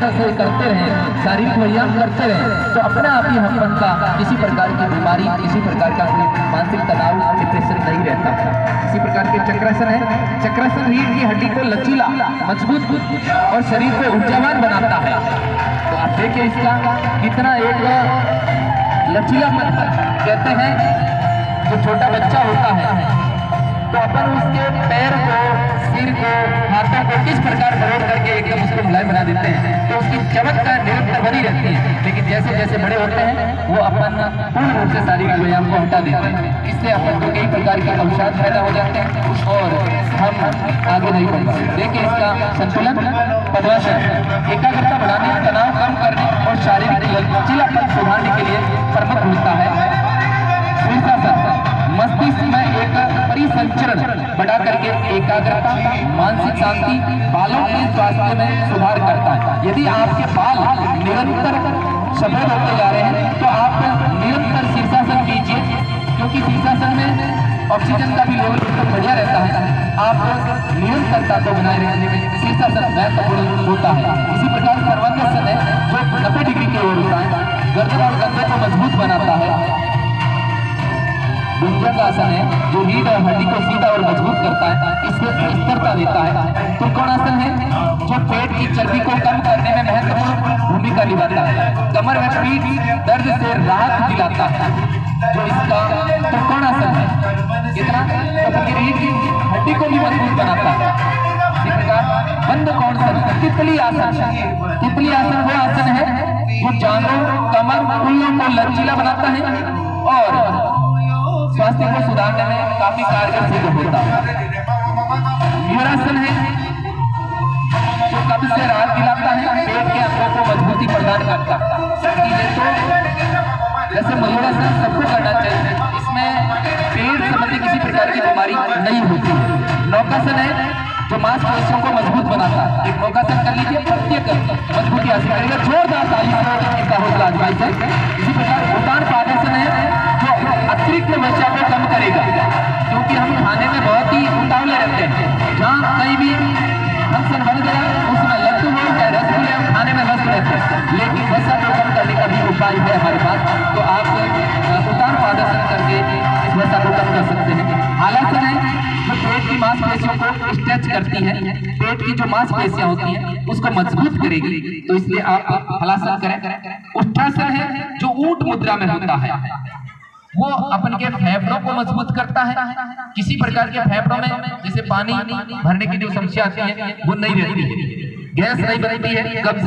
निरंतर से करते रहे, शारीरिक व्यायाम करते रहे, तो अपने आप ही हम का किसी प्रकार की बीमारी, किसी प्रकार का मानसिक तनाव, डिप्रेशन नहीं रहता। इसी प्रकार के चक्रासन है। चक्रासन रीढ़ की हड्डी को लचीला, मजबूत और शरीर को ऊर्जावान बनाता है। तो आप देखिए इसका कितना एक लचीलापन कहते हैं। जो छोटा बच्चा होता है तो अपन उसके पैर को, सिर को, हाथों को किस प्रकार मरोड़ करके एकदम उसको मुलायम बना देते हैं, तो उसकी चमत्कार निरंतर बनी रहती है। लेकिन जैसे जैसे बड़े होते हैं वो अपन पूर्ण रूप से शारीरिक व्यायाम को हटा देते हैं। इससे अपन को कई प्रकार के अवसाद पैदा हो जाते हैं और हम आगे नहीं बढ़ पाते। देखिए इसका संतुलन, पद्मासन एकाग्रता बढ़ाने, तनाव कम करने और शारीरिक लचीलापन सुधारने के लिए प्रमुख होता है। शीर्षासन मस्तिष्क में एक परिसंचरण बढ़ा करके एकाग्रता, मानसिक शांति, बालों के स्वास्थ्य में सुधार करता है। यदि आपके बाल निरंतर सफेद होते जा रहे हैं तो आप निरंतर शीर्षासन कीजिए, क्योंकि शीर्षासन में ऑक्सीजन का भी लेवल एकदम बढ़िया रहता है। आप निरंतरता को बनाए रखने में शीर्षासन महत्वपूर्ण होता है। इसी प्रकार सर्वांगासन है जो 90 डिग्री की ओर होता है, गर्दन और कंधे को मजबूत बनाता है। भुजंगासन है जो रीढ़ और हड्डी को सीधा और मजबूत करता है, इससे स्थिरता देता है। त्रिकोणासन है जो पेट की चर्बी को कम करने में महत्वपूर्ण भूमिका निभाता है। कमर व पीठ दर्द से राहत दिलाता है जो इसका त्रिकोणासन है। कितना अपनी रीढ़ की हड्डी को भी मजबूत बनाता है। इसी प्रकार बंद कौणासन, तितली आसन। तितली आसन वो आसन है जो जांघों, कमर, उंगलियों को लचीला बनाता है और स्वास्थ्य को सुधारने में काफी कारगर सिद्ध होता है। मयूरासन है जो कब्ज से राहत दिलाता है, पेट के अंगों को मजबूती प्रदान करता है। तो जैसे मयूरासन सबको करना चाहिए, इसमें पेट संबंधी किसी प्रकार की बीमारी नहीं होती है। नौकासन है जो मांसपेशियों को मजबूत बनाता है। एक नौकासन कर लीजिए, प्रत्येक मजबूती हासिल करेगा। जोरदार ताली से इनका हौसला आजमाइश है। इसी प्रकार उतान पादासन है जो अतिरिक्त नशा को कम करेगा, क्योंकि हम खाने में बहुत ही उतावले रहते हैं। जहाँ कहीं भी फंक्शन बन गया उसमें लड्डू हो चाहे रसगुल्ले हम खाने में व्यस्त रहते हैं, लेकिन नशा को कम करने का भी उपाय है हमारे पास। तो आप उतान पादासन करके इस नशा को कम कर सकते हैं। हलासन है जो पेट की मांसपेशियों को स्ट्रेच करती है, पेट की जो मांसपेशियां होती हैं उसको मजबूत करेगी, तो इसलिए आप हलासन करें। उष्ठासन है जो ऊंट मुद्रा में होता है, वो अपन के फेफड़ों को मजबूत करता है। किसी प्रकार के फेफड़ों में जैसे पानी भरने की जो समस्या आती है वो नहीं रहती है, गैस नहीं बनती है, कब्ज